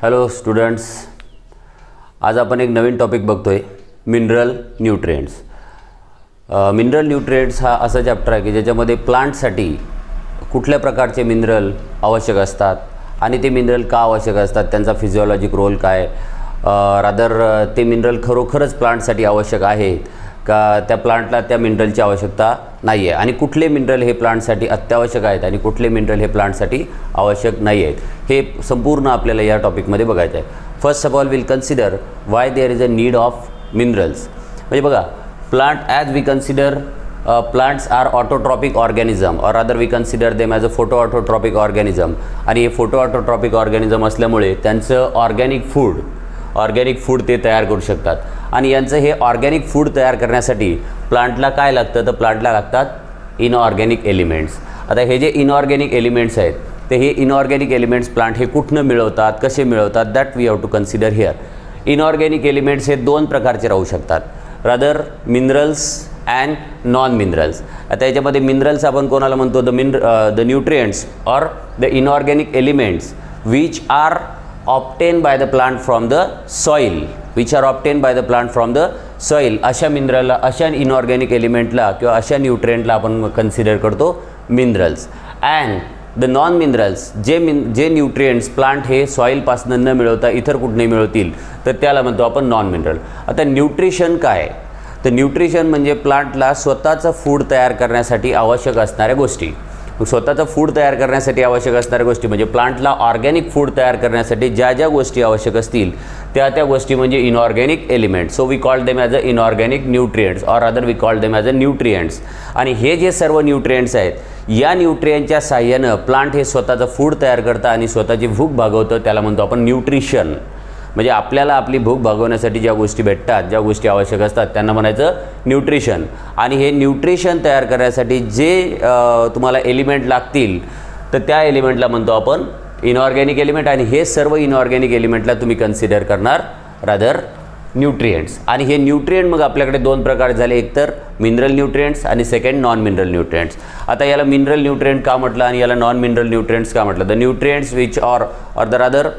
Hello students, आज आपण एक नवीन टॉपिक बघतोय, मिनरल न्यूट्रिएंट्स. मिनरल न्यूट्रिएंट्स हा असा चॅप्टर आहे की ज्याच्यामध्ये प्लांटसाठी कुठल्या प्रकारचे मिनरल आवश्यक असतात आणि ते मिनरल का आवश्यक असतात, त्यांचा फिजिओलॉजिक रोल काय, रादर ते मिनरल खरोखरच प्लांटसाठी आवश्यक आहे का त्या प्लांटला त्या मिनरलची आवश्यकता नाही आहे, आणि कुठले मिनरल हे प्लांटसाठी अत्यावश्यक आहेत आणि कुठले मिनरल हे प्लांटसाठी आवश्यक नाही आहेत, हे संपूर्ण आपल्याला या टॉपिकमध्ये बघायचं आहे. First of all will consider why there is a need of minerals. म्हणजे बघा, plant as we consider plants are autotrophic organism or rather we consider them as a photoautotropic organism, आणि हे photoautotropic organism असल्यामुळे त्यांचं organic food ते तयार करू शकतात. आणि यांचं हे ऑर्गॅनिक फूड तयार करण्यासाठी प्लांटला काय लागतं, तर प्लांटला लागतात इनऑर्गॅनिक एलिमेंट्स. आता हे जे इनऑर्गॅनिक एलिमेंट्स आहेत ते हे इनऑर्गॅनिक एलिमेंट्स प्लांट हे कुठनं मिळवतात, कसे मिळवतात, that we have to consider here. Inorganic elements हे दोन प्रकारचे राहू शकतात, rather minerals and non minerals. आता याच्यामध्ये मिनरल्स आपण कोणाला म्हणतो, the nutrients or the inorganic elements which are obtain by the plant from the soil, अशा मिनरलला, अशा इनऑर्गॅनिक एलिमेंटला किंवा अशा न्यूट्रिएंटला आपण कन्सिडर करतो minerals. And the non minerals, जे न्यूट्रिएंट्स प्लांट हे सॉईलपासून न मिळवता इतर कुठेही मिळवतील तर त्याला म्हणतो आपण नॉन मिनरल. आता न्यूट्रिशन काय, तर न्यूट्रिशन म्हणजे प्लांटला स्वतःचं फूड तयार करण्यासाठी आवश्यक असणाऱ्या गोष्टी. स्वतःचं फूड तयार करण्यासाठी आवश्यक असणाऱ्या गोष्टी म्हणजे प्लांटला ऑर्गॅनिक फूड तयार करण्यासाठी ज्या गोष्टी आवश्यक असतील त्या गोष्टी म्हणजे inorganic elements. So we call them as a inorganic nutrients or other we call them as a nutrients. आणि हे जे सर्व न्यूट्रिएंट्स आहेत, या न्यूट्रिएंटच्या साह्यानं प्लांट हे स्वतःचं फूड तयार करतं आणि स्वतःची भूक भागवतं, त्याला म्हणतो आपण न्यूट्रिशन. म्हणजे आपल्याला आपली भूक भागवण्यासाठी ज्या गोष्टी भेटतात, ज्या गोष्टी आवश्यक असतात त्यांना म्हणायचं न्यूट्रिशन. आणि हे न्यूट्रिशन तयार करण्यासाठी जे तुम्हाला एलिमेंट लागतील तर त्या एलिमेंटला म्हणतो आपण इनऑर्गॅनिक एलिमेंट. आणि हे सर्व इनऑर्गॅनिक एलिमेंटला तुम्ही कन्सिडर करणार रादर न्यूट्रिएंट्स. आणि हे न्यूट्रिएंट मग आपल्याकडे दोन प्रकार झाले, एक तर मिनरल न्यूट्रिएंट्स आणि सेकंड नॉन मिनरल न्यूट्रिएंट्स. आता याला मिनरल न्यूट्रिएंट का म्हटलं आणि याला नॉन मिनरल न्यूट्रिएंट्स का म्हटलं, द न्यूट्रिएंट्स विच और the rather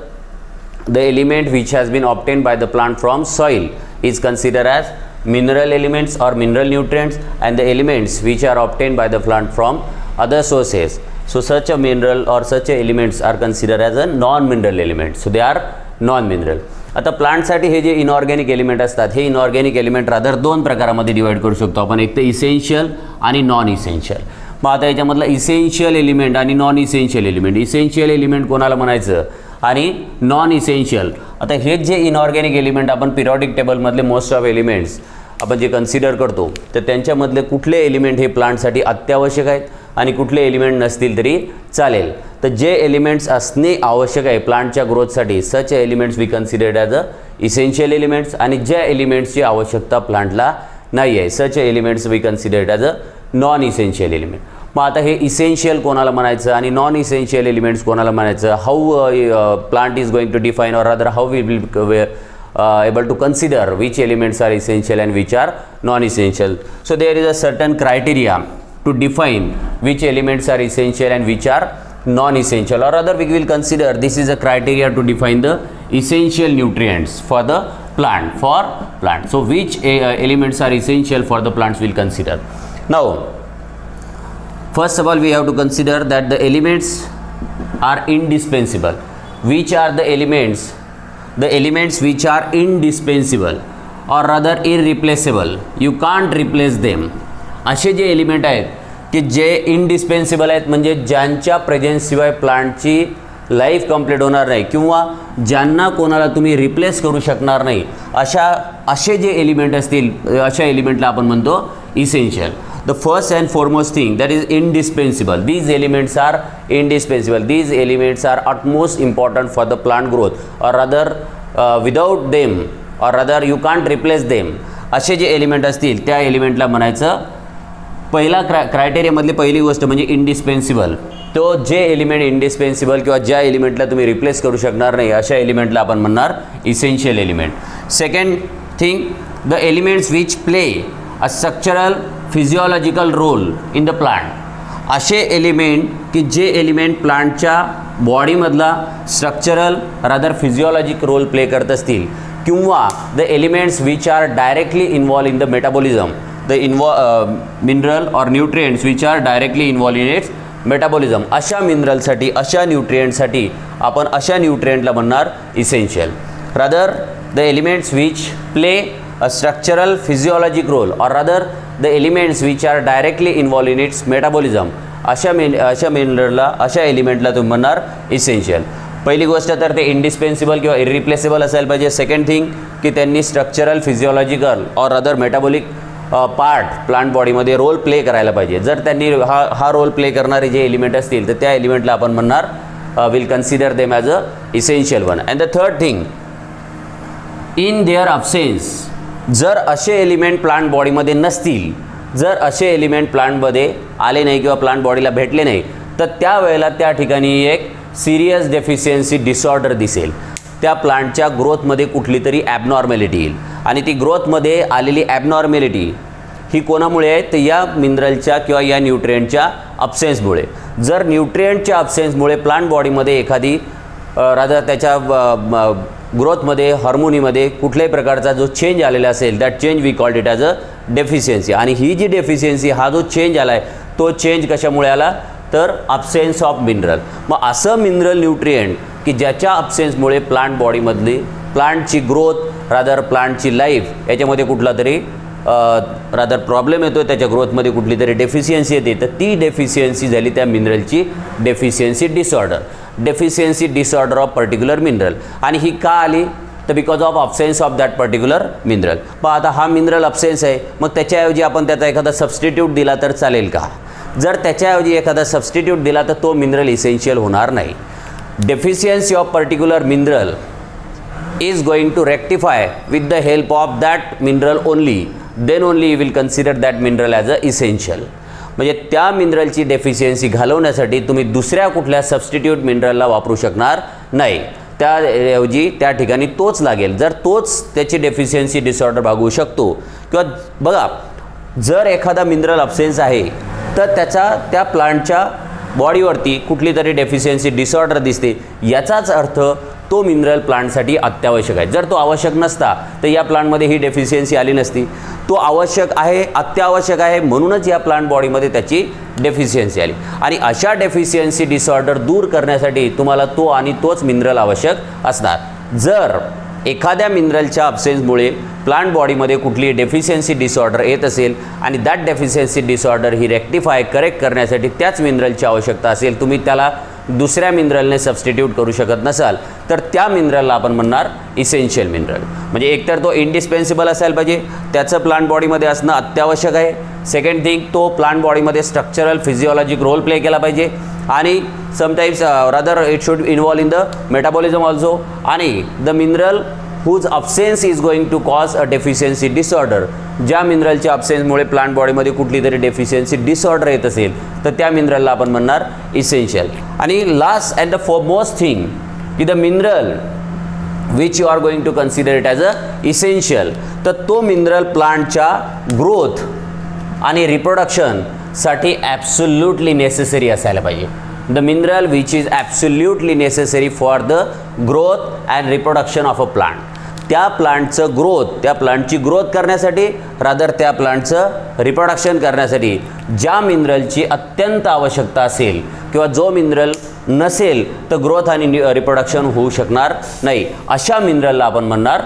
the element which has been obtained by the plant from soil is considered as mineral elements or mineral nutrients, and the elements which are obtained by the plant from other sources, so such a mineral or such a elements are considered as a non mineral element, so they are non mineral. आता प्लांटसाठी हे जे inorganic element असतात, हे inorganic element rather दोन प्रकारामध्ये divide करू शकतो आपण, एक तर इसेन्शियल आणि नॉन इसेन्शियल. मग आता याच्यामधला इसेन्शियल एलिमेंट आणि non essential element, essential element कोणाला म्हणायचं आणि नॉन इसेन्शियल. आता हे जे इनऑर्गॅनिक एलिमेंट आपण पिरियॉडिक टेबलमधले मोस्ट ऑफ एलिमेंट्स आपण जे कन्सिडर करतो तर त्यांच्यामधले कुठले एलिमेंट हे प्लांटसाठी अत्यावश्यक आहेत आणि कुठले एलिमेंट नसतील तरी चालेल. तर जे एलिमेंट्स असणे आवश्यक आहे प्लांटच्या ग्रोथसाठी, such elements we considered as a essential elements. आणि ज्या एलिमेंट्सची आवश्यकता प्लांटला नाही आहे, such elements we considered as a non essential element. मग आता हे इसेन्शियल कोणाला म्हणायचं आणि नॉन इसेन्शियल एलिमेंट्स कोणाला म्हणायचं, how plant is going to define or rather how we will able to consider which elements are essential and which are non-essential. So there is a certain criteria to define which elements are essential and which are non-essential, or rather we will consider this is a criteria to define the essential nutrients for the plant. So which elements are essential for the plants we'll consider. Now first of all we have to consider that the elements are indispensable. Which are the elements? The elements which are indispensable or rather irreplaceable, you can't replace them. असे जे element आहेत की जे इंडिस्पेन्सिबल आहेत, म्हणजे ज्यांच्या प्रेझेन्सशिवाय प्लांटची life complete होणार नाही किंवा ज्यांना कोणाला तुम्ही रिप्लेस करू शकणार नाही, असे जे एलिमेंट असतील अशा एलिमेंटला आपण म्हणतो essential. The first and foremost thing that is indispensable. These elements are indispensable. These elements are utmost important for the plant growth, or rather without them, or rather you can't replace them. असे जे element असतील त्या एलिमेंटला म्हणायचं, पहिला क्रायटेरियामधली पहिली गोष्ट म्हणजे इंडिस्पेन्सिबल. तो जे एलिमेंट इंडिस्पेन्सिबल किंवा ज्या एलिमेंटला तुम्ही रिप्लेस करू शकणार नाही अशा एलिमेंटला आपण म्हणणार essential element. Second thing, the elements which play a structural physiological role in the plant. असे एलिमेंट की जे एलिमेंट प्लांटच्या बॉडीमधला structural rather physiologic role play करत असतील किंवा the elements which are directly involve in the metabolism the mineral or nutrients which are directly involve in its metabolism अशा मिनरलसाठी अशा न्यूट्रिएंटसाठी आपण अशा न्यूट्रिएंटला म्हणणार essential. Rather the elements which play a structural physiologic role और rather the elements which are directly involve in its metabolism अशा मिनरलला अशा एलिमेंटला तुम्ही म्हणणार इसेन्शियल. पहिली गोष्ट तर ते इंडिस्पेन्सिबल किंवा इरिप्लेसेबल असायला पाहिजे. सेकंड थिंग की त्यांनी स्ट्रक्चरल फिजिओलॉजिकल और अदर मेटाबॉलिक पार्ट प्लांट बॉडीमध्ये रोल प्ले करायला पाहिजे. जर त्यांनी हा रोल प्ले करणारे जे एलिमेंट असतील तर त्या एलिमेंटला आपण म्हणणार will consider them as a essential one. And the third thing in their absence जर असे एलिमेंट प्लांट बॉडीमध्ये नसतील जर असे एलिमेंट प्लांटमध्ये आले नाही किंवा प्लांट बॉडीला भेटले नाही तर त्यावेळेला त्या ठिकाणी एक सिरियस डेफिशियन्सी डिसऑर्डर दिसेल. त्या प्लांटच्या ग्रोथमध्ये कुठली तरी ॲबनॉर्मॅलिटी येईल आणि ती ग्रोथमध्ये आलेली ॲबनॉर्मॅलिटी ही कोणामुळे आहे तर या मिनरलच्या किंवा या न्यूट्रिएंटच्या अब्सेन्समुळे. जर न्यूट्रिएंटच्या अब्सेन्समुळे प्लांट बॉडीमध्ये एखादी रादर त्याच्या ग्रोथमध्ये हार्मोनीमध्ये कुठल्याही प्रकारचा जो चेंज आलेला असेल that change we called it as a deficiency. आणि ही जी डेफिशियन्सी हा जो चेंज आला आहे तो चेंज कशामुळे आला तर अब्सेन्स ऑफ मिनरल. मग असं मिनरल न्यूट्रिएंट की ज्याच्या अब्सेन्समुळे प्लांट बॉडीमधली प्लांटची ग्रोथ रादर प्लांटची लाईफ याच्यामध्ये कुठला तरी रादर प्रॉब्लेम येतो त्याच्या ग्रोथमध्ये कुठली तरी डेफिशियन्सी येते तर ती डेफिशियन्सी झाली त्या मिनरलची deficiency disorder. Deficiency disorder of particular mineral. आणि ही का आली तर because of absence of that particular mineral. मग आता हा मिनरल अब्सेन्स आहे मग त्याच्याऐवजी आपण त्याचा एखादा सबस्टिट्यूट दिला तर चालेल का. जर त्याच्याऐवजी एखादा सबस्टिट्यूट दिला तर तो मिनरल इसेन्शियल होणार नाही. Deficiency of particular mineral is going to rectify with the help of that mineral only, then only you will consider that mineral as a essential. म्हणजे त्या मिनरलची डेफिशियन्सी घालवण्यासाठी तुम्ही दुसऱ्या कुठल्या सबस्टिट्यूट मिनरलला वापरू शकणार नाही. त्याऐवजी त्या ठिकाणी तोच लागेल. जर तोच त्याची डेफिशियन्सी डिसऑर्डर भागवू शकतो किंवा बघा जर एखादा मिनरल अब्सेन्स आहे तर त्याचा त्या प्लांटच्या बॉडीवरती कुठली तरी डेफिशियन्सी डिसऑर्डर दिसते याचाच अर्थ तो मिनरल प्लांटसाठी अत्यावश्यक आहे. जर तो आवश्यक नसता तर या प्लांटमध्ये ही डेफिशियन्सी आली नसती. तो आवश्यक आहे अत्यावश्यक आहे म्हणूनच या प्लांट बॉडीमध्ये त्याची डेफिशियन्सी आली. आणि अशा डेफिशियन्सी डिसऑर्डर दूर करण्यासाठी तुम्हाला तो आणि तोच मिनरल आवश्यक असणार. जर एखाद्या मिनरलच्या अब्सेन्समुळे प्लांट बॉडीमध्ये कुठली डेफिशियन्सी डिसऑर्डर येत असेल आणि that deficiency disorder he rectify correct करण्यासाठी त्याच मिनरलची आवश्यकता असेल तुम्ही त्याला दुसऱ्या मिनरलने सबस्टिट्यूट करू शकत नसाल तर त्या मिनरलला आपण म्हणणार इसेन्शियल मिनरल. म्हणजे एकतर तो इंडिस्पेन्सिबल असायला पाहिजे त्याचं प्लांट बॉडीमध्ये असणं अत्यावश्यक आहे. सेकंड थिंग तो प्लांट बॉडीमध्ये स्ट्रक्चरल फिजिओलॉजिक रोल प्ले केला पाहिजे आणि sometimes rather it should involve in the metabolism also. आणि the mineral whose absence is going to cause a deficiency disorder. ज्या मिनरलच्या अब्सेन्समुळे प्लांट बॉडीमध्ये कुठली तरी डेफिशियन्सी डिसऑर्डर येत असेल तर त्या मिनरलला आपण म्हणणार इसेन्शियल. आणि last and the foremost thing की the mineral which you are going to consider it as a essential तर तो मिनरल प्लांटच्या ग्रोथ आणि रिप्रोडक्शनसाठी ॲब्सोल्युटली नेसेसरी असायला पाहिजे. The mineral which is absolutely necessary for the growth and reproduction of a plant. त्या प्लांटचं growth त्या प्लांटची growth करण्यासाठी रादर त्या प्लांटचं रिप्रोडक्शन करण्यासाठी ज्या मिनरलची अत्यंत आवश्यकता असेल किंवा जो मिनरल नसेल तर ग्रोथ आणि रिप्रोडक्शन होऊ शकणार नाही अशा मिनरलला आपण म्हणणार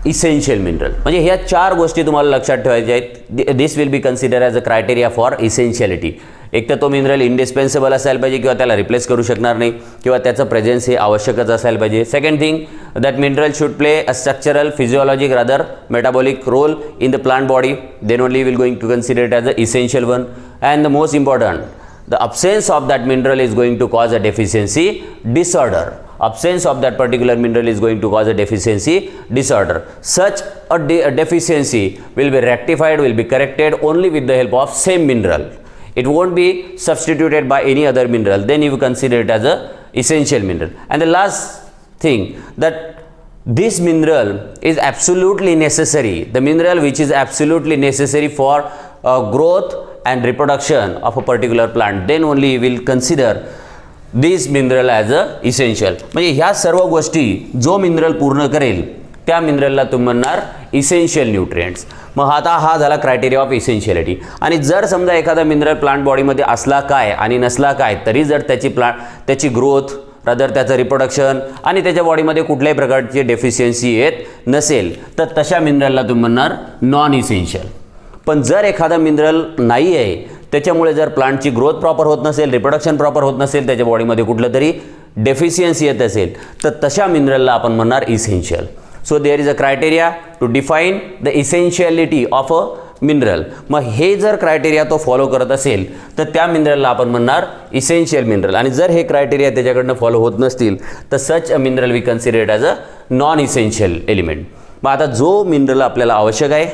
इसेन्शियल मिनरल. म्हणजे ह्या चार गोष्टी तुम्हाला लक्षात ठेवायच्या आहेत. This will be consider as a criteria for essentiality. एक तर तो मिनरल इंडिस्पेन्सिबल असायला पाहिजे किंवा त्याला रिप्लेस करू शकणार नाही किंवा त्याचं प्रेझेन्स हे आवश्यकच असायला पाहिजे. Second thing that mineral should play a structural physiologic rather metabolic role in the plant body then only will going to consider it as a essential one. And the most important the absence of that mineral is going to cause a deficiency disorder. Absence of that particular mineral is going to cause a deficiency disorder. Such a deficiency will be rectified, will be corrected only with the help of same mineral. It won't be substituted by any other mineral. Then you consider it as a essential mineral. And the last thing that this mineral is absolutely necessary. The mineral which is absolutely necessary for growth and reproduction of a particular plant, then only we will consider this mineral as a essential. म्हणजे ह्या सर्व गोष्टी जो mineral पूर्ण करेल त्या मिनरलला तुम्ही म्हणणार इसेन्शियल न्यूट्रिएंट्स. मग आता हा झाला क्रायटेरिया ऑफ इसेन्शियलिटी. आणि जर समजा एखादा मिनरल प्लांट बॉडीमध्ये असला काय आणि नसला काय तरी जर त्याची ग्रोथ रादर त्याचं रिप्रोडक्शन आणि त्याच्या बॉडीमध्ये कुठल्याही प्रकारची डेफिशियन्सी येत नसेल तर तशा मिनरलला तुम्ही म्हणणार नॉन इसेन्शियल. पण जर एखादा मिनरल नाही आहे त्याच्यामुळे जर प्लांटची ग्रोथ प्रॉपर होत नसेल, रिप्रोडक्शन प्रॉपर होत नसेल, त्याच्या बॉडीमध्ये कुठलं तरी डेफिशियन्सी येत असेल तर तशा मिनरलला आपण म्हणणार essential. So there is a criteria to define the essentiality of a mineral. मग हे जर क्रायटेरिया तो फॉलो करत असेल तर त्या मिनरलला आपण म्हणणार इसेन्शियल मिनरल. आणि जर हे क्रायटेरिया त्याच्याकडनं फॉलो होत नसतील तर such a mineral we consider it as a non essential element. मग आता जो मिनरल आपल्याला आवश्यक आहे,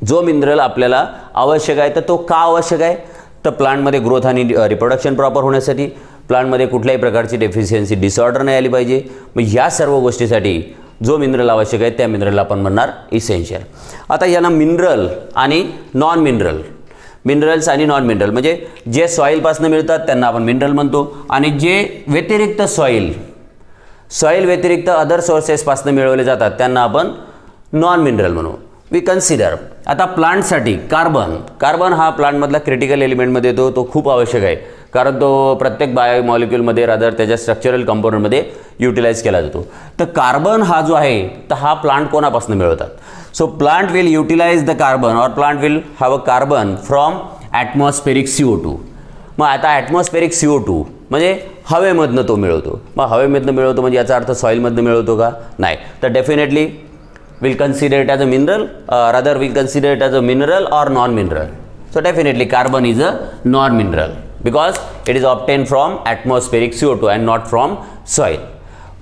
जो मिनरल आपल्याला आवश्यक आहे तर तो का आवश्यक आहे तर प्लांटमध्ये ग्रोथ आणि रिप्रोडक्शन प्रॉपर होण्यासाठी, प्लांटमध्ये कुठल्याही प्रकारची डेफिशियन्सी डिसऑर्डर नाही आली पाहिजे. मग ह्या सर्व गोष्टीसाठी जो मिनरल आवश्यक आहे त्या मिनरलला आपण म्हणणार इसेन्शियल. आता यांना मिनरल आणि नॉन मिनरल, मिनरल्स आणि नॉन मिनरल म्हणजे जे सॉईलपासून मिळतात त्यांना आपण मिनरल म्हणतो आणि जे व्यतिरिक्त सॉईल व्यतिरिक्त अदर सोर्सेसपासून मिळवले जातात त्यांना आपण नॉन मिनरल म्हणू. वी कन्सिडर आता प्लांटसाठी कार्बन हा प्लांटमधला क्रिटिकल एलिमेंटमध्ये येतो. तो खूप आवश्यक आहे कारण तो प्रत्येक बायोमॉलिक्यूलमध्ये रादर त्याच्या स्ट्रक्चरल कंपोनंटमध्ये युटिलाइज केला जातो. तर कार्बन हा जो आहे तर हा प्लांट कोणापासून मिळवतात. So plant will utilize the carbon or plant will have a carbon from atmospheric CO2. मग आता ॲटमॉस्फेरिक CO2 म्हणजे हवेमधनं तो मिळवतो. मग हवेमधनं मिळवतो म्हणजे याचा अर्थ सॉईलमधनं मिळवतो का? नाही. तर definitely we'll consider it as a mineral, rather we'll consider it as a mineral or non-mineral. So definitely carbon is a non-mineral because it is obtained from atmospheric CO2 and not from soil.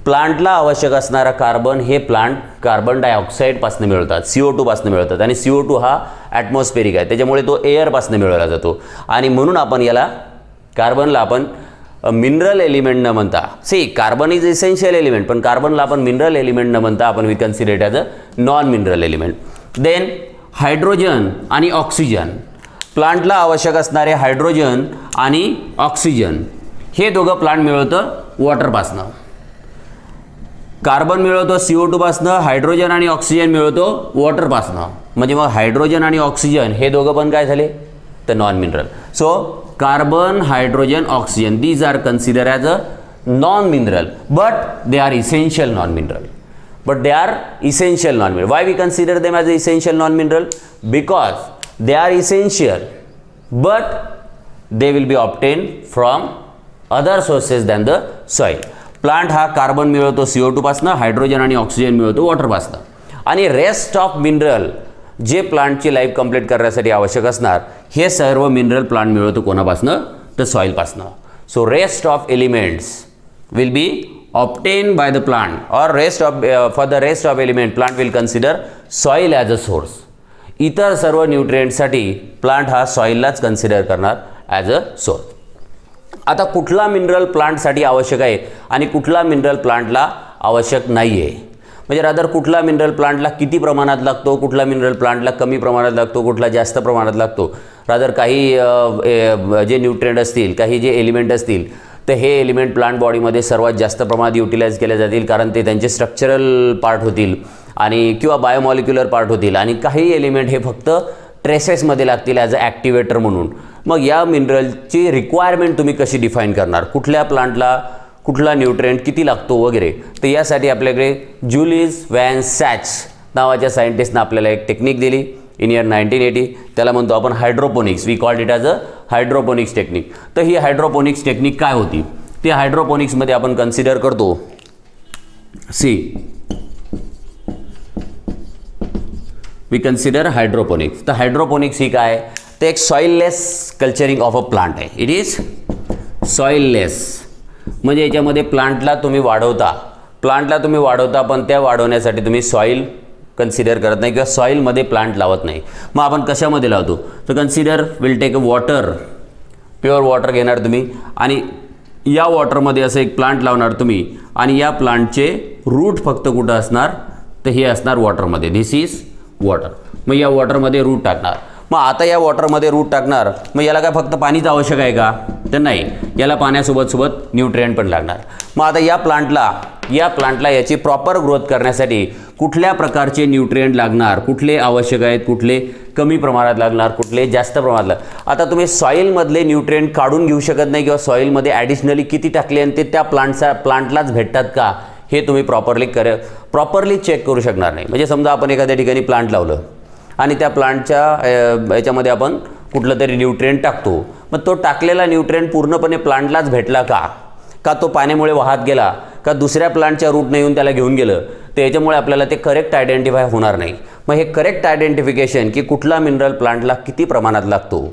प्लांटला आवश्यक असणारा carbon हे plant carbon dioxide पासून मिळवतात, CO2 पासून मिळवतात आणि CO2 हा atmospheric आहे त्याच्यामुळे तो एअर पासून मिळवला जातो आणि म्हणून आपण याला कार्बनला आपण मिनरल एलिमेंट न म्हणता, see carbon is essential element पण कार्बनला आपण मिनरल एलिमेंट न म्हणता आपण we consider it as a non mineral element. Then hydrogen आणि ऑक्सिजन, प्लांटला आवश्यक असणारे हायड्रोजन आणि ऑक्सिजन हे दोघं प्लांट मिळवतं वॉटरपासनं. कार्बन मिळवतो CO2 पासनं, हायड्रोजन आणि ऑक्सिजन मिळवतो वॉटरपासनं. म्हणजे मग हायड्रोजन आणि ऑक्सिजन हे दोघं पण काय झाले तर non mineral. So carbon, hydrogen, oxygen, these are considered as a non-mineral, but they are essential non-mineral. Why we consider them as essential non-mineral? Because they are essential, but they will be obtained from other sources than the soil. Plant हा carbon मिळवतो CO2 पासनं, hydrogen आणि oxygen मिळवतो water पासनं आणि rest of mineral जे प्लांटची life complete करण्यासाठी आवश्यक असणार हे सर्व मिनरल प्लांट मिळवतो कोणापासनं तर सॉईलपासनं. So rest of elements will be obtain by the plant or for the rest of element plant will consider soil as a source. इतर सर्व न्यूट्रिएंट्ससाठी प्लांट हा सॉईललाच कन्सिडर करणार ॲज अ सोर्स. आता कुठला मिनरल प्लांटसाठी आवश्यक आहे आणि कुठला मिनरल प्लांटला आवश्यक नाही आहे म्हणजे रादर कुठला मिनरल प्लांटला किती प्रमाणात लागतो, कुठला मिनरल प्लांटला कमी प्रमाणात लागतो, कुठला जास्त प्रमाणात लागतो. रादर काही जे न्यूट्रिएंट असतील, काही जे एलिमेंट असतील तर हे एलिमेंट प्लांट बॉडीमध्ये सर्वात जास्त प्रमाणात युटिलाइज केले जातील कारण ते त्यांचे स्ट्रक्चरल पार्ट होतील आणि किंवा बायोमॉलिक्युलर पार्ट होतील आणि काही एलिमेंट हे फक्त ट्रेसेसमध्ये लागतील ॲज अ ॲक्टिवेटर म्हणून. मग या मिनरलची रिक्वायरमेंट तुम्ही कशी डिफाईन करणार, कुठल्या प्लांटला कुठला न्यूट्रिएंट किती लागतो वगैरे. तर यासाठी आपल्याकडे जुलिस व्हॅन सॅच नावाच्या सायंटिस्टनं आपल्याला एक टेक्निक दिली इन इयर 1980. त्याला म्हणतो आपण hydroponics. We called it as a hydroponics technique. तर ही हायड्रोपोनिक्स टेक्निक काय होती ते हायड्रोपोनिक्समध्ये आपण कन्सिडर करतो. We consider hydroponics. तर हायड्रोपोनिक्स ही काय तर एक soilless culturing of a plant आहे. इट इज सॉइललेस म्हणजे याच्यामध्ये प्लांटला तुम्ही वाढवता पण त्या वाढवण्यासाठी तुम्ही सॉईल कन्सिडर करत नाही किंवा सॉईलमध्ये प्लांट लावत नाही. मग आपण कशामध्ये लावतो तर consider will take a water, pure water घेणार तुम्ही आणि या वॉटरमध्ये असं एक प्लांट लावणार तुम्ही आणि या प्लांटचे रूट फक्त कुठं असणार तर हे असणार वॉटरमध्ये. This is water. मग या वॉटरमध्ये रूट टाकणार. मग आता या वॉटरमध्ये रूट टाकणार, मग याला काय फक्त पाणीच आवश्यक आहे का? तर नाही, याला पाण्यासोबत न्यूट्रिएंट पण लागणार. मग आता या प्लांटला याची प्रॉपर ग्रोथ करण्यासाठी कुठल्या प्रकारचे न्यूट्रिएंट लागणार, कुठले आवश्यक आहेत, कुठले कमी प्रमाणात लागणार, कुठले जास्त प्रमाणात लागणार. आता तुम्ही सॉईलमधले न्यूट्रिएंट काढून घेऊ शकत नाही किंवा सॉईलमध्ये ॲडिशनली किती टाकले आणि ते त्या प्लांटलाच भेटतात का, हे तुम्ही प्रॉपरली चेक करू शकणार नाही. म्हणजे समजा आपण एखाद्या ठिकाणी प्लांट लावलं आणि त्या प्लांटच्या याच्यामध्ये आपण कुठलं तरी न्यूट्रिएंट टाकतो, मग तो टाकलेला न्यूट्रिएंट पूर्णपणे प्लांटलाच भेटला का तो पाण्यामुळे वाहत गेला का दुसऱ्या प्लांटच्या रूटने येऊन त्याला घेऊन गेलं, तर याच्यामुळे आपल्याला ते करेक्ट आयडेंटिफाय होणार नाही. मग हे करेक्ट आयडेंटिफिकेशन की कुठला मिनरल प्लांटला किती प्रमाणात लागतो,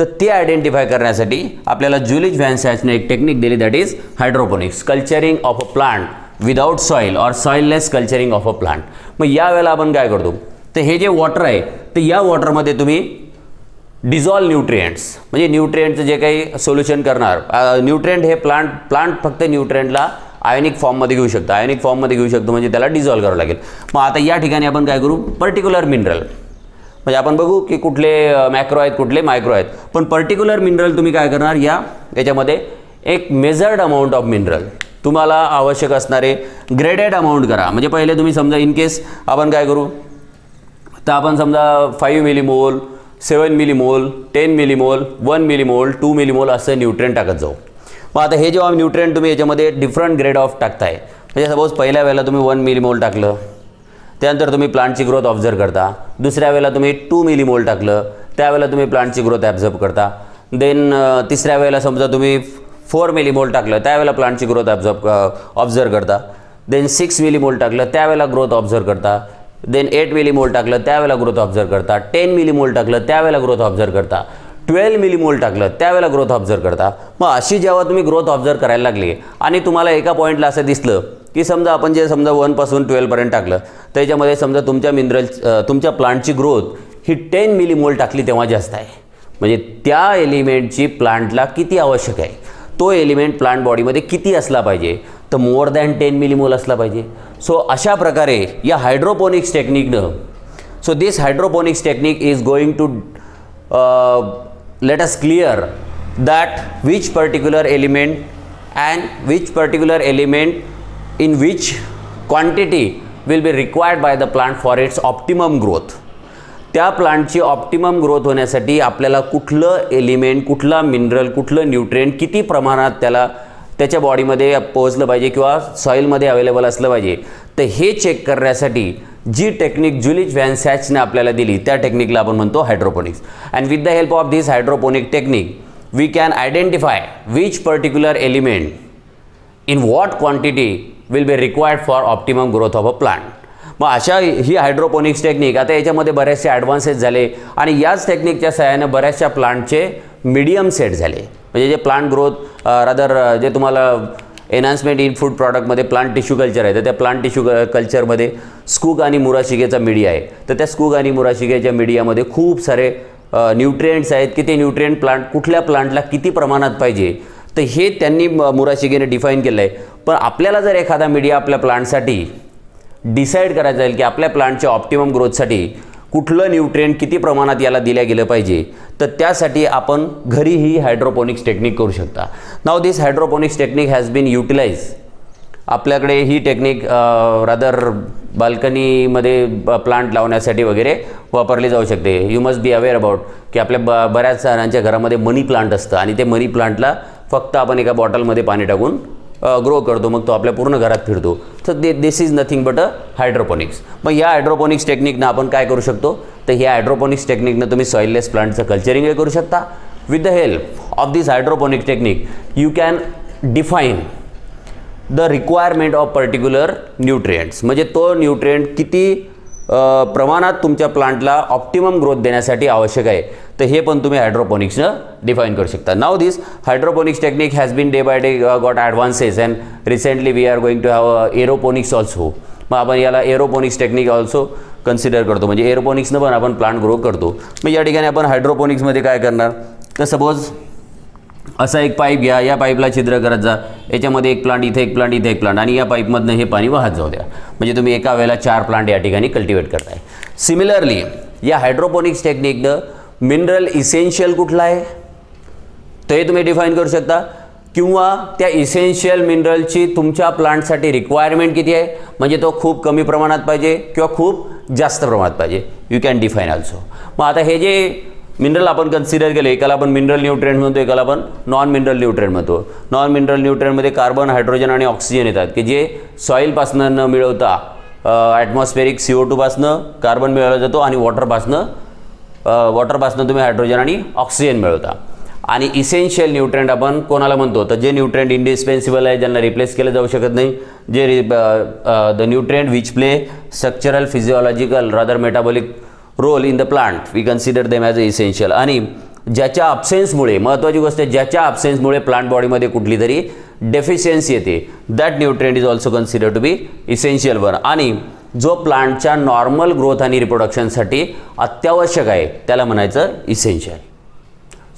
तर ते आयडेंटिफाय करण्यासाठी आपल्याला ज्युलिच व्हॅन सॅचने एक टेक्निक दिली, that is hydroponics, culturing of a plant without soil or soilless culturing of a plant. मग यावेळेला आपण काय करतो, तर हे जे वॉटर आहे तर या वॉटरमध्ये तुम्ही डिझॉल्व न्यूट्रिएंट्स, म्हणजे न्यूट्रिएंटचं जे काही सोल्युशन करणार, न्यूट्रिएंट हे प्लांट फक्त न्यूट्रिएंटला आयोनिक फॉर्ममध्ये घेऊ शकतो. आयोनिक फॉर्ममध्ये घेऊ शकतो म्हणजे त्याला डिझॉल्व करावं लागेल. मग आता या ठिकाणी आपण काय करू, पर्टिक्युलर मिनरल, म्हणजे आपण बघू की कुठले मॅक्रो आहेत कुठले मायक्रो आहेत, पण पर्टिक्युलर मिनरल तुम्ही काय करणार, याच्यामध्ये एक मेजर्ड अमाऊंट ऑफ मिनरल तुम्हाला आवश्यक असणारे ग्रेडेड अमाऊंट करा. म्हणजे पहिले तुम्ही समजा इन केस आपण काय करू, तर आपण समजा 5 millimole, 7 millimole, 10 millimole, 1 millimole, 2 millimole असं न्यूट्रिएंट टाकत जाऊ. मग आता हे जेव्हा न्यूट्रिएंट तुम्ही याच्यामध्ये डिफरंट ग्रेड ऑफ टाकताय, म्हणजे सपोज पहिल्या वेळेला तुम्ही 1 मिलीमोल टाकलं, त्यानंतर तुम्ही प्लांटची ग्रोथ ऑब्झर्व करता. दुसऱ्या वेळेला तुम्ही 2 मिलीमोल टाकलं, त्यावेळेला तुम्ही प्लांटची ग्रोथ ॲब्झर्व करता. देन तिसऱ्या वेळेला समजा तुम्ही 4 मिलीमोल टाकलं, त्यावेळेला प्लांटची ग्रोथ ऑब्झर्व करता. देन 6 मिलीमोल टाकलं, त्यावेळेला ग्रोथ ऑब्झर्व करता. देन 8 मिलीमोल टाकलं, त्यावेळेला ग्रोथ ऑब्झर्व करता. 10 मिलीमोल टाकलं, त्यावेळेला ग्रोथ ऑब्झर्व करता. 12 मिलीमोल टाकलं, त्यावेळेला ग्रोथ ऑब्झर्व करता. मग अशी जेव्हा तुम्ही ग्रोथ ऑब्झर्व करायला लागली आणि तुम्हाला एका पॉईंटला असं दिसलं की समजा आपण जे समजा 1 पासून 12 पर्यंत टाकलं, त्याच्यामध्ये समजा तुमच्या प्लांटची ग्रोथ ही 10 मिलीमोल टाकली तेव्हा जास्त आहे, म्हणजे त्या एलिमेंटची प्लांटला किती आवश्यक आहे, तो एलिमेंट प्लांट बॉडीमध्ये किती असला पाहिजे, तर मोर दॅन 10 मिलीमोल असला पाहिजे. सो अशा प्रकारे या हायड्रोपोनिक्स टेक्निकनं, so this hydroponics technique is going to let us clear that which particular element in which quantity will be required by the plant for its optimum growth. त्या प्लांटची optimum growth होण्यासाठी आपल्याला कुठलं element, कुठला mineral, कुठलं nutrient किती प्रमाणात त्याच्या बॉडीमध्ये पोहोचलं पाहिजे किंवा सॉईलमध्ये अवेलेबल असलं पाहिजे, तर हे चेक करण्यासाठी जी टेक्निक ज्युलिच व्हॅन सॅचने आपल्याला दिली त्या टेक्निकला आपण म्हणतो hydroponics. And with the help of this hydroponic technique we can identify which particular element in what quantity will be required for optimum growth of a plant. मग अशा ही हायड्रोपोनिक्स टेक्निक, आता याच्यामध्ये बरेचसे ॲडव्हान्सेस झाले आणि याच टेक्निकच्या सहाय्याने बऱ्याचशा प्लांटचे मीडियम सेट झाले. म्हणजे जे प्लांट ग्रोथ जे तुम्हाला एनहान्समेंट इन फूड प्रॉडक्टमध्ये प्लांट टिश्यू कल्चर आहे, तर त्या प्लांट टिश्यू कल्चरमध्ये स्कूग आणि मुराशिगेचा मीडिया आहे. तर त्या स्कूग आणि मुराशिगेच्या मीडियामध्ये खूप सारे न्यूट्रिएंट्स आहेत की ते न्यूट्रिएंट कुठल्या प्लांटला किती प्रमाणात पाहिजे, तर हे त्यांनी मुराशिगेने डिफाईन केलं आहे. पण आपल्याला जर एखादा मीडिया आपल्या प्लांटसाठी डिसाईड करायचं आहे की आपल्या प्लांटच्या ऑप्टिमम ग्रोथसाठी कुठलं न्यूट्रिएंट किती प्रमाणात याला दिल्या गेलं पाहिजे, तर त्यासाठी आपण घरी ही हायड्रोपोनिक्स टेक्निक करू शकता. Now this hydroponics technique has been utilize. आपल्याकडे ही टेक्निक रादर बाल्कनीमध्ये प्लांट लावण्यासाठी वगैरे वापरली जाऊ शकते. You must be aware about की आपल्या बऱ्याच जणांच्या घरामध्ये मनी प्लांट असतं आणि ते मनी प्लांटला फक्त आपण एका बॉटलमध्ये पाणी टाकून ग्रो करतो, मग तो आपल्या पूर्ण घरात फिरतो. तर this is nothing but a hydroponics. मग या हायड्रोपोनिक्स टेक्निकनं आपण काय करू शकतो, तर ह्या हायड्रोपोनिक्स टेक्निकनं तुम्ही सॉइललेस प्लांटचं कल्चरिंग करू शकता. With the help of this hydroponics technique you can define the requirement of particular nutrients, म्हणजे तो न्यूट्रिएंट किती प्रमाणात तुमच्या प्लांटला ऑप्टिमम ग्रोथ देण्यासाठी आवश्यक आहे, तर हे पण तुम्ही हायड्रोपोनिक्सनं डिफाईन करू शकता. Now this hydroponics technique has been day by day got advances and recently we are going to have aeroponics also. मग आपण याला एरोपोनिक्स टेक्निक ऑल्सो कन्सिडर करतो, म्हणजे एरोपोनिक्सनं पण आपण प्लांट ग्रो करतो. मग या ठिकाणी आपण हायड्रोपोनिक्समध्ये काय करणार, तर सपोज असा एक पाईप घ्या, या पाईपला छिद्र करत जा, याच्यामध्ये एक प्लांट इथे, एक प्लांट इथे, एक प्लांट, आणि या पाईपमधनं हे पाणी वाहत जाऊ द्या. म्हणजे तुम्ही एका वेळेला 4 प्लांट या ठिकाणी कल्टिवेट करताय. सिमिलरली या हायड्रोपोनिक्स टेक्निकनं मिनरल इसेन्शियल कुठला आहे ते तुम्ही डिफाईन करू शकता, किंवा त्या इसेन्शियल मिनरलची तुमच्या प्लांटसाठी रिक्वायरमेंट किती आहे, म्हणजे तो खूप कमी प्रमाणात पाहिजे किंवा खूप जास्त प्रमाणात पाहिजे, यू कॅन डिफाईन ऑल्सो. मग आता हे जे मिनरल आपण कन्सिडर केले, एकाला आपण मिनरल न्यूट्रिएंट म्हणतो, एकाला आपण नॉन मिनरल न्यूट्रिएंट म्हणतो. नॉन मिनरल न्यूट्रिएंटमध्ये कार्बन, हायड्रोजन आणि ऑक्सिजन येतात, की जे सॉईलपासनं न मिळवता ॲटमॉस्फेरिक CO2 पासनं कार्बन मिळवला जातो आणि वॉटरपासनं तुम्ही हायड्रोजन आणि ऑक्सिजन मिळवता. आणि इसेन्शियल न्यूट्रिएंट आपण कोणाला म्हणतो, तर जे न्यूट्रिएंट इंडिस्पेन्सिबल आहे, ज्यांना रिप्लेस केलं जाऊ शकत नाही, जे the nutrient which play structural, physiological rather metabolic role in the plant, we consider them as a essential. आणि ज्याच्या अब्सेन्समुळे, महत्त्वाची गोष्ट आहे, ज्याच्या अब्सेन्समुळे प्लांट बॉडीमध्ये कुठली तरी डेफिशियन्सी येते, that nutrient is also consider to be essential one. आणि जो प्लांटच्या नॉर्मल ग्रोथ आणि रिप्रोडक्शनसाठी अत्यावश्यक आहे त्याला म्हणायचं इसेन्शियल.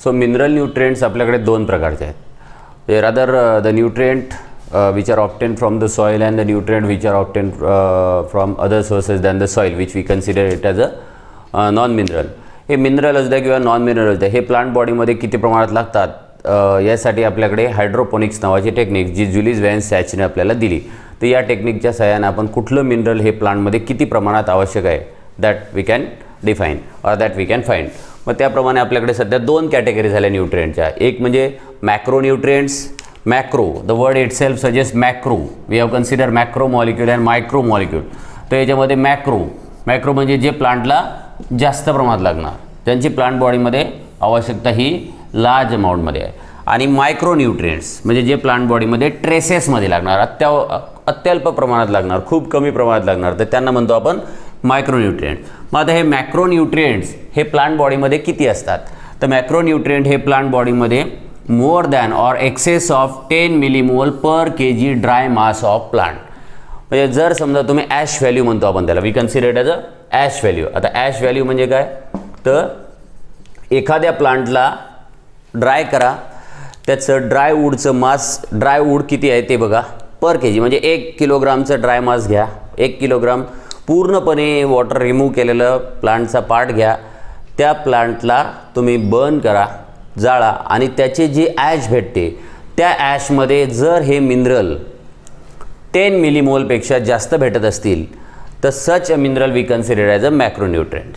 सो मिनरल न्यूट्रिएंट्स आपल्याकडे दोन प्रकारचे आहेत, rather the nutrient which are obtained from the soil and the nutrient which are obtained from other sources than the soil, which we consider it as a non mineral. हे mineral असू द्या किंवा non mineral असू द्या, हे plant बॉडीमध्ये किती प्रमाणात लागतात यासाठी आपल्याकडे हायड्रोपोनिक्स नावाची टेक्निक, जी जुलिस व्हॅन्स सॅचने आपल्याला दिली. तर या टेक्निकच्या सहाय्याने आपण कुठलं मिनरल हे प्लांटमध्ये किती प्रमाणात आवश्यक आहे that we can define or that we can find. मग त्याप्रमाणे आपल्याकडे सध्या दोन कॅटेगरी झाल्या न्यूट्रिएंटच्या. एक म्हणजे macro nutrients. Macro, the word itself suggest macro, we have consider macro molecule and micro molecule. तर याच्यामध्ये मॅक्रो म्हणजे जे प्लांटला जास्त प्रमाणात लागणार, त्यांची प्लांट बॉडीमध्ये आवश्यकता ही लार्ज अमाऊंटमध्ये आहे. आणि मायक्रो न्यूट्रिएंट्स म्हणजे जे प्लांट बॉडीमध्ये ट्रेसेसमध्ये लागणार, अत्यल्प प्रमाणात लागणार, खूप कमी प्रमाणात लागणार, तर त्यांना म्हणतो आपण मायक्रो न्यूट्रिएंट. मग आता हे मॅक्रो न्यूट्रिएंट्स हे प्लांट बॉडीमध्ये किती असतात, तर मॅक्रो न्यूट्रिएंट हे प्लांट बॉडीमध्ये more than or excess of 10 millimole per kg dry mass of plant. म्हणजे जर समजा तुम्ही ॲश व्हॅल्यू म्हणतो आपण त्याला, we consider it as a ash value. आता ॲश व्हॅल्यू म्हणजे काय, तर एखाद्या प्लांटला ड्राय करा, त्याचं ड्राय वूड किती आहे ते बघा पर kg, म्हणजे 1 किलोग्रामचं ड्राय मास घ्या, 1 किलोग्राम पूर्णपणे वॉटर रिमूव्ह केलेलं प्लांटचा पार्ट घ्या, त्या प्लांटला तुम्ही बर्न करा, जाळा, आणि त्याची जी ॲश भेटते त्या ॲशमध्ये जर हे मिनरल 10 मिलीमोलपेक्षा जास्त भेटत असतील तर such a mineral we consider as a macronutrient.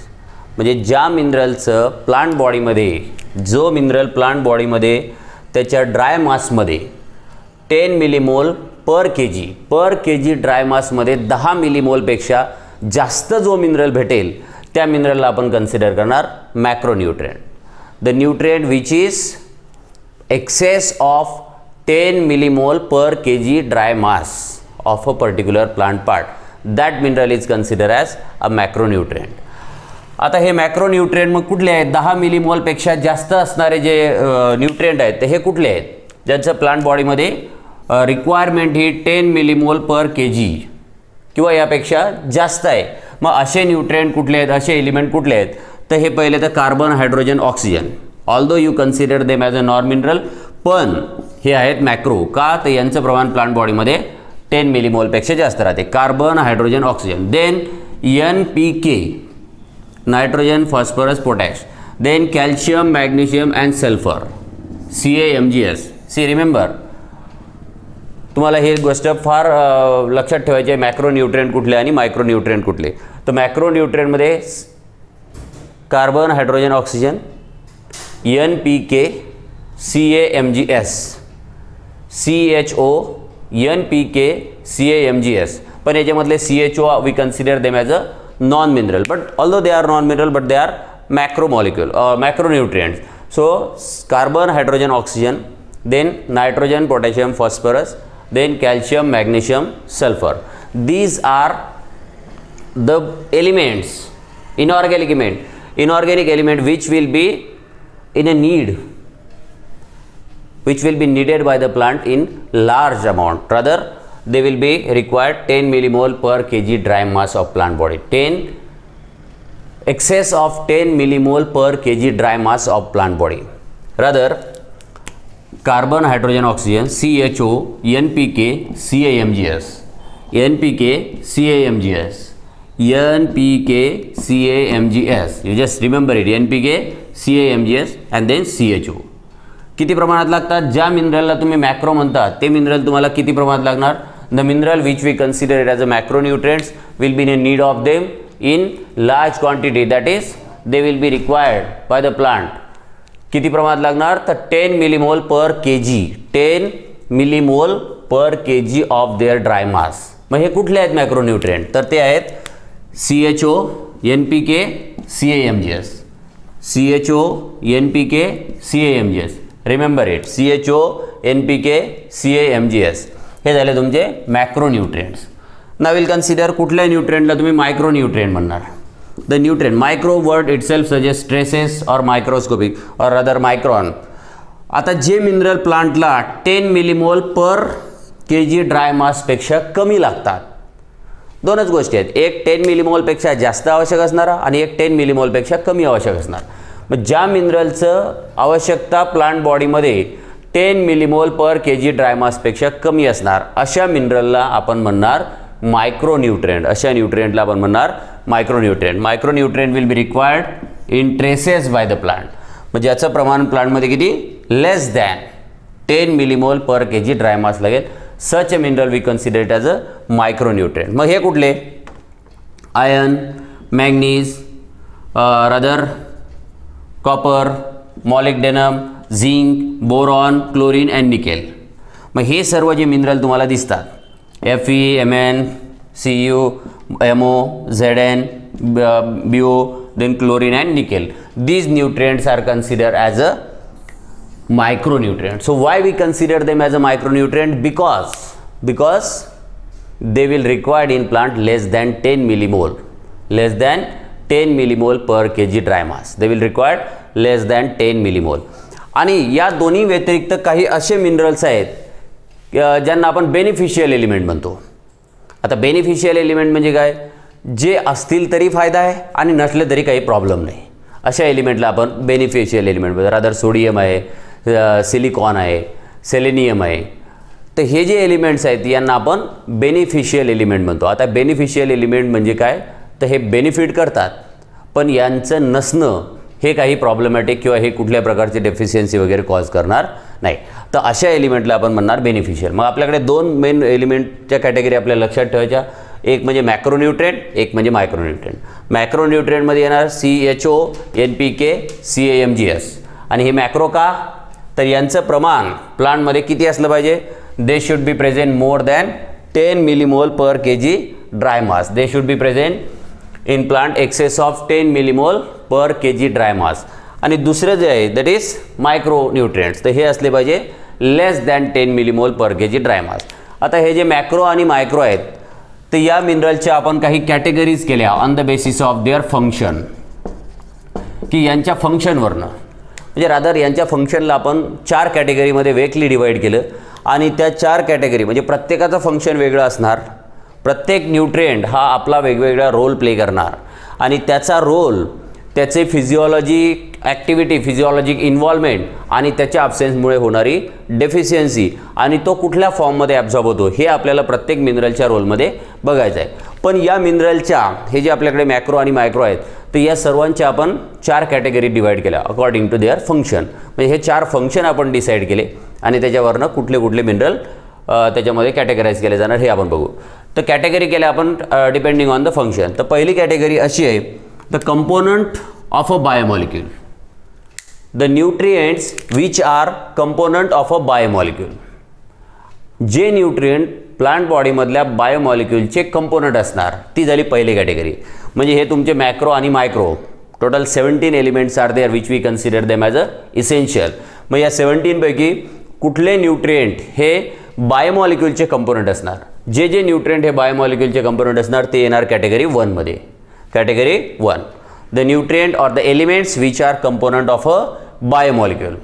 म्हणजे ज्या मिनरलचं प्लांट बॉडीमध्ये, जो मिनरल प्लांट बॉडीमध्ये त्याच्या dry मासमध्ये 10 millimole per kg dry मासमध्ये 10 मिलीमोलपेक्षा जास्त जो मिनरल भेटेल त्या मिनरलला आपण कन्सिडर करणार macronutrient. The nutrient which is excess of 10 millimole per kg dry mass of a particular plant part, that mineral is considered as a macronutrient. आता हे macronutrient मग कुठले आहेत, 10 मिलीमोलपेक्षा जास्त असणारे जे न्यूट्रिएंट आहेत ते हे कुठले आहेत, ज्यांचं प्लांट बॉडीमध्ये रिक्वायरमेंट ही 10 मिलीमोल पर kg किंवा यापेक्षा जास्त आहे. मग असे न्यूट्रिएंट कुठले आहेत, असे एलिमेंट कुठले आहेत, तर हे पहिले तर carbon, hydrogen, oxygen. Although you consider them as a non mineral, पण हे आहेत मॅक्रो. का, तर यांचं प्रमाण प्लांट बॉडीमध्ये 10 मिलीमोलपेक्षा जास्त राहते. Carbon, hydrogen, oxygen. Then NPK, nitrogen, phosphorus, potash. Then calcium, magnesium and sulphur, CaMgS. See remember, तुम्हाला ही गोष्ट फार लक्षात ठेवायची आहे, मॅक्रोन्यूट्रिएंट कुठले आणि मायक्रोन्यूट्रिएंट कुठले. तर मॅक्रोन्यूट्रिएंटमध्ये carbon, hydrogen, oxygen, NPK, CaMgS, CHO, NPK, CaMgS. पण याच्यामधले CHO we consider them as a non mineral, but although they are non mineral but they are macro molecule macronutrients. So carbon, hydrogen, oxygen, then nitrogen, potassium, phosphorus, then calcium, magnesium, sulfur. These are the elements, inorganic element which will be in a need, which will be needed by the plant in large amount. Rather, they will be required 10 millimole per kg dry mass of plant body. Excess of 10 millimole per kg dry mass of plant body. Rather, carbon, hydrogen, oxygen, CHO, NPK, CaMgS, NPK, CaMgS, NPK, CaMgS. You just remember it, NPK, CaMgS and then CHO. किती प्रमाणात लागतात? ज्या मिनरलला तुम्ही macro म्हणतात ते mineral तुम्हाला किती प्रमाणात लागणार? The mineral which we consider it as a macronutrients will be in need of them in large quantity, that is they will be required by the plant. किती प्रमाणात लागणार? तर 10 millimole per kg, 10 millimole per kg of their dry mass. मग हे कुठले आहेत macronutrient? तर ते आहेत CHO, NPK, CaMgS. CHO, NPK, CaMgS. Remember it, CHO, NPK, CaMgS हे झाले तुमचे मॅक्रोन्यूट्रिएंट्स. नाव विल कन्सिडर कुठल्या न्यूट्रिएंटला तुम्ही मायक्रोन्यूट्रिएंट म्हणणार? The nutrient, micro word itself suggest traces और मायक्रोस्कोपिक और अदर मायक्रॉन. आता जे mineral प्लांटला 10 millimole per kg dry मासपेक्षा कमी लागतात, दोनच गोष्टी आहेत, एक 10 मिलीमोलपेक्षा जास्त आवश्यक असणारा आणि एक 10 मिलीमोलपेक्षा कमी आवश्यक असणार. मग ज्या मिनरलचं आवश्यकता प्लांट बॉडीमध्ये 10 मिलीमोल पर kg ड्राय मासपेक्षा कमी असणार अशा मिनरलला आपण म्हणणार मायक्रोन्यूट्रिएंट. अशा न्यूट्रिएंटला आपण म्हणणार micronutrient. Micronutrient will be required in traces by the plant. म्हणजे याचं प्रमाण प्लांटमध्ये किती? Less than 10 millimole per kg dry mass लागेल. Such a mineral we consider it as a micronutrient. मग हे कुठले? Iron, manganese, other copper, molybdenum, zinc, boron, chlorine and nickel. मग हे सर्व जे मिनरल तुम्हाला दिसतात Fe, Mn, Cu, Mo, Zn, Bo, then chlorine and nickel. These nutrients are considered as a micronutrient. So why we consider them as a micronutrient? Because they will required in plant less than 10 millimole, less than 10 millimole per kg dry mass. They will required less than 10 millimole. आणि या दोन्ही व्यतिरिक्त काही असे minerals आहेत ज्यांना आपण beneficial element म्हणतो. आता बेनिफिशियल एलिमेंट म्हणजे काय? जे असतील तरी फायदा आहे आणि नसले तरी काही प्रॉब्लेम नाही, अशा एलिमेंटला आपण बेनिफिशियल एलिमेंट म्हणतो. रादर सोडियम आहे, सिलिकॉन आहे, सेलेनियम आहे. तर हे जे एलिमेंट्स आहेत यांना आपण बेनिफिशियल एलिमेंट म्हणतो. आता बेनिफिशियल एलिमेंट म्हणजे काय? तर हे बेनिफिट करतात पण यांचं नसणं हे काही प्रॉब्लेमॅटिक किंवा हे कुठल्या प्रकारची डेफिशियन्सी वगैरे कॉज करणार नाही. तर अशा एलिमेंटला आपण म्हणणार बेनिफिशियल. मग आपल्याकडे दोन मेन एलिमेंटच्या कॅटेगरी आपल्याला लक्षात ठेवायच्या, एक म्हणजे मॅक्रोन्यूट्रिएंट, एक म्हणजे मायक्रोन्यूट्रिएंट. मॅक्रोन्यूट्रिएंटमध्ये येणार CHO, NPK, CaMgS. आणि हे मॅक्रो का? तर यांचं प्रमाण प्लांटमध्ये किती असलं पाहिजे? They should be present more than 10 millimole per kg dry mass. They should be present in plant excess of 10 millimole per kg dry mass. आणि दुसरं जे आहे दॅट इज मायक्रोन्यूट्रिएंट्स, तर हे असले पाहिजे लेस than 10 millimole per kg dry मास. आता हे जे मॅक्रो आणि मायक्रो आहेत तर या मिनरलच्या आपण काही कॅटेगरीज केल्या on the basis of their function, की यांच्या फंक्शनवरनं, म्हणजे रादर यांच्या फंक्शनला आपण 4 कॅटेगरीमध्ये वेगळी डिवाईड केलं आणि त्या 4 कॅटेगरी म्हणजे प्रत्येकाचं फंक्शन वेगळं असणार. प्रत्येक न्यूट्रिएंट हा आपला वेगवेगळा रोल प्ले करणार आणि त्याचा रोल, त्याचे फिजिओलॉजी ॲक्टिव्हिटी, फिजिओलॉजिक इन्व्हॉल्वमेंट आणि त्याच्या ॲब्सेन्समुळे होणारी डेफिशियन्सी आणि तो कुठल्या फॉर्ममध्ये ॲब्झॉर्ब होतो हे आपल्याला प्रत्येक मिनरलच्या रोलमध्ये बघायचं आहे. पण या मिनरलच्या हे जे आपल्याकडे मॅक्रो आणि मायक्रो आहेत तर या सर्वांच्या आपण 4 कॅटेगरी डिवाईड केल्या अकॉर्डिंग टू देअर फंक्शन. म्हणजे हे 4 फंक्शन आपण डिसाईड केले आणि त्याच्यावरनं कुठले कुठले मिनरल त्याच्यामध्ये कॅटेगराईज केले जाणार हे आपण बघू. तर कॅटेगरी केल्या आपण डिपेंडिंग ऑन द फंक्शन. तर पहिली कॅटेगरी अशी आहे, the component of a biomolecule. The nutrients which are component of a biomolecule. जे न्यूट्रिएंट प्लांट बॉडीमधल्या बायोमॉलिक्यूलचे कंपोनंट असणार ती झाली पहिली कॅटेगरी. म्हणजे हे तुमचे मॅक्रो आणि micro total 17 elements are there which we consider them as a essential. मग या 17 पैकी कुठले न्यूट्रिएंट हे बायोमॉलिक्यूलचे कंपोनंट असणार? जे जे न्यूट्रिएंट हे बायोमॉलिक्यूलचे कंपोनंट असणार ते येणार कॅटेगरी 1 मध्ये. कॅटेगरी 1, द न्यूट्रिएंट और the elements which are component of a biomolecule.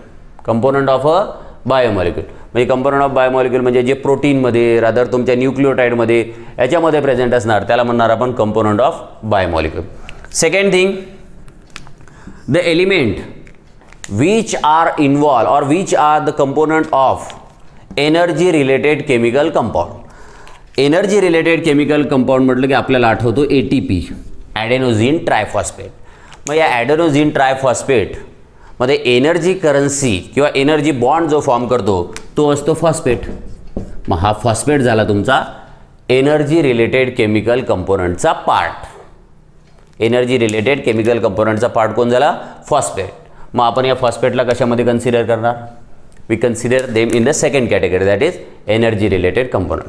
Component of a biomolecule म्हणजे कंपोनंट ऑफ बायोमॉलिक्यूल म्हणजे जे प्रोटीनमध्ये रादर तुमच्या न्यूक्लिओटाईडमध्ये याच्यामध्ये प्रेझेंट असणार त्याला म्हणणार आपण component of biomolecule. Second thing, the element which are involve or which are the component of energy related chemical compound. Energy related chemical compound म्हटलं की आपल्याला आठवतो ATP, ॲडेनोझिन ट्रायफॉस्फेट. मग या ॲडेनोझिन ट्रायफॉस्फेट मध्ये एनर्जी करन्सी किंवा energy bond जो form करतो तो असतो फॉस्फेट. मग हा फॉस्फेट झाला तुमचा एनर्जी रिलेटेड केमिकल कंपोनंटचा पार्ट. एनर्जी रिलेटेड केमिकल कंपोनंटचा पार्ट कोण झाला? फॉस्फेट. मग आपण या फॉस्फेटला कशामध्ये कन्सिडर करणार? We consider them in the second category, that is energy related component.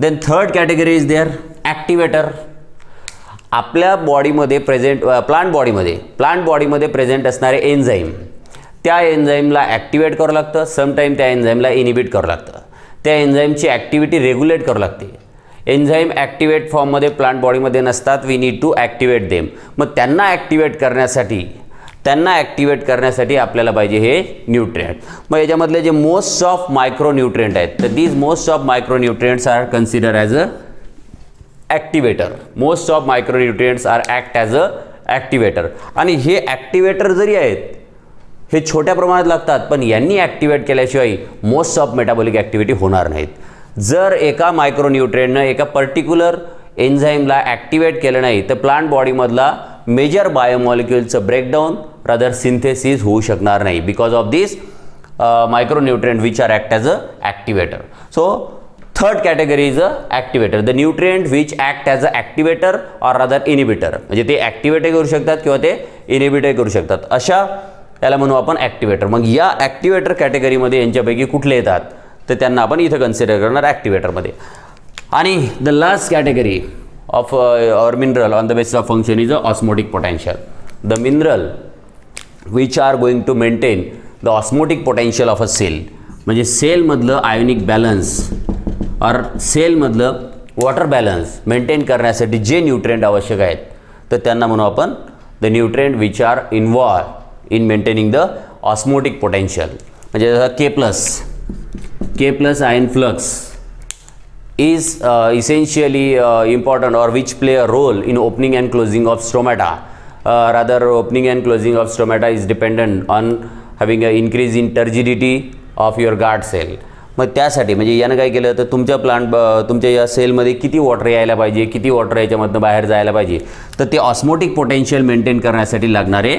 Then third category is their activator. आपल्या बॉडीमध्ये प्रेझेंट प्लांट बॉडीमध्ये प्रेझेंट असणारे एन्झाईम, त्या एन्झाईमला ॲक्टिवेट करावं लागतं, समटाईम त्या एन्झाईमला इनिबिट करावं लागतं. त्या एन्झाईमची ॲक्टिव्हिटी रेग्युलेट करावं लागते. एन्झाईम ॲक्टिवेट फॉर्ममध्ये प्लांट बॉडीमध्ये नसतात. We need to activate them. मग त्यांना ॲक्टिवेट करण्यासाठी आपल्याला पाहिजे हे न्यूट्रिएंट. मग याच्यामधले जे मोस्ट ऑफ मायक्रोन्यूट्रिएंट आहेत, तर these most of micronutrients are consider as a activator. Most of micronutrients are act as a activator. आणि हे ॲक्टिवेटर जरी आहेत हे छोट्या प्रमाणात लागतात, पण यांनी ॲक्टिवेट केल्याशिवाय मोस्ट ऑफ मेटाबॉलिक ॲक्टिव्हिटी होणार नाहीत. जर एका मायक्रोन्यूट्रिएंटनं एका पर्टिक्युलर एन्झाईमला ॲक्टिवेट केलं नाही तर प्लांट बॉडीमधला मेजर बायोमॉलिक्युलचं ब्रेकडाऊन रादर सिंथेसिस होऊ शकणार नाही because of this micronutrient which are act as a activator. So third category is a activator, the nutrient which act as a activator or rather inhibitor. म्हणजे ते ॲक्टिवेटही करू शकतात किंवा ते इनिबिटही करू शकतात. अशा याला म्हणू आपण ॲक्टिवेटर. मग या ॲक्टिवेटर कॅटेगरीमध्ये यांच्यापैकी कुठले येतात तर त्यांना आपण इथं कन्सिडर करणार ॲक्टिवेटरमध्ये. आणि the last category of our mineral on the basis of function is a osmotic potential. The mineral which are going to maintain the osmotic potential of a cell. म्हणजे सेलमधलं आयोनिक बॅलन्स और सेलमधलं water balance maintain करण्यासाठी जे nutrient आवश्यक आहेत तर त्यांना म्हणू आपण the nutrient which are involve in maintaining the osmotic potential. म्हणजे K plus ion flux is essentially important or which play a role in opening and closing of stomata. Rather opening and closing of stomata is dependent on having an increase in turgidity of your guard cell. मग त्यासाठी म्हणजे यानं काय केलं तर तुमच्या या सेलमध्ये किती वॉटर यायला पाहिजे, किती वॉटर याच्यामधनं बाहेर जायला पाहिजे, तर ते ऑस्मोटिक पोटेन्शियल मेंटेन करण्यासाठी लागणारे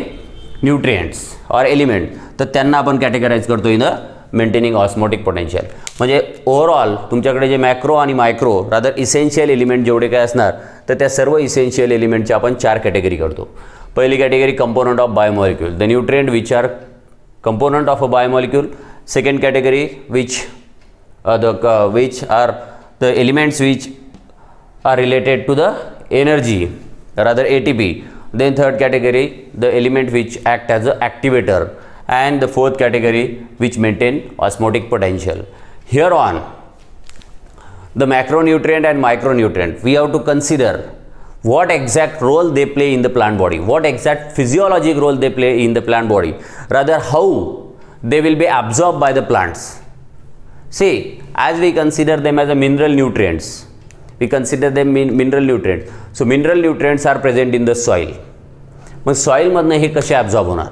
न्यूट्रिएंट्स और एलिमेंट तर त्यांना आपण कॅटेगराइज करतो in the maintaining osmotic potential. म्हणजे ओव्हरऑल तुमच्याकडे जे मॅक्रो आणि मायक्रो रादर इसेन्शियल एलिमेंट जेवढे काय असणार तर त्या सर्व इसेन्शियल एलिमेंटच्या आपण 4 कॅटेगरी करतो. पहिली category component of biomolecule, the nutrient which are component of a biomolecule. Second category which are the elements which are related to the energy rather ATP. Then third category the element which act as a activator, and the fourth category which maintain osmotic potential. Here on the macronutrient and micronutrient we have to consider what exact role they play in the plant body, what exact physiologic role they play in the plant body, rather how they will be absorbed by the plants. See, as we consider them as a mineral nutrients, we consider them mineral nutrients. So mineral nutrients are present in the soil. मग सॉईलमधनं हे कसे absorb होणार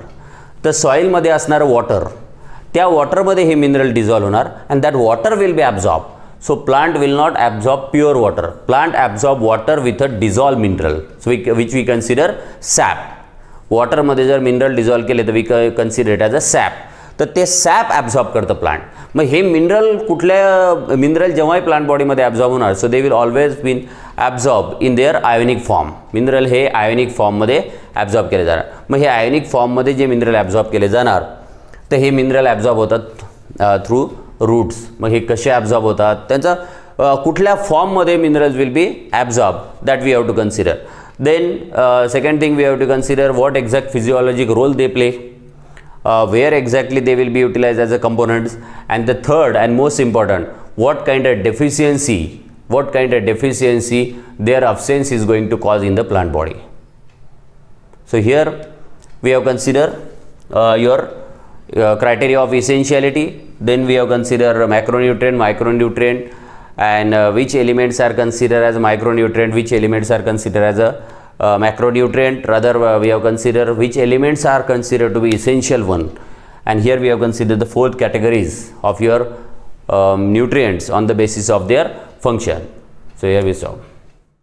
तर सॉईलमध्ये असणारं water, त्या वॉटरमध्ये हे mineral dissolve होणार and that water will be absorb. So plant will not absorb pure water, plant absorb water with a dissolve mineral which we consider sap. वॉटरमध्ये जर मिनरल डिझॉल्व केले तर we consider it as a sap. तर ते SAP absorb करतं plant. मग हे mineral कुठल्या मिनरल जेव्हाही प्लांट बॉडीमध्ये ॲब्झॉर्ब होणार so they will always been absorb in their ionic form. Mineral हे आयोनिक फॉर्ममध्ये ॲब्झॉर्ब केले जाणार. मग हे आयोनिक फॉर्ममध्ये जे मिनरल ॲब्झॉर्ब केले जाणार तर हे मिनरल ॲब्झॉर्ब होतात थ्रू रूट्स. मग हे कसे ॲब्झॉर्ब होतात त्यांचा कुठल्या फॉर्ममध्ये minerals will be absorb that we have to consider. Then second thing we have to consider what exact physiologic role they play, where exactly they will be utilized as a components, and the third and most important, what kind of deficiency their absence is going to cause in the plant body. So here we have considered your criteria of essentiality. Then we have considered macronutrient, micronutrient, and which elements are considered as micronutrient, which elements are considered as a macronutrient. Rather we have considered which elements are considered to be essential one, and here we have considered the 4 categories of your nutrients on the basis of their function. So here we stop.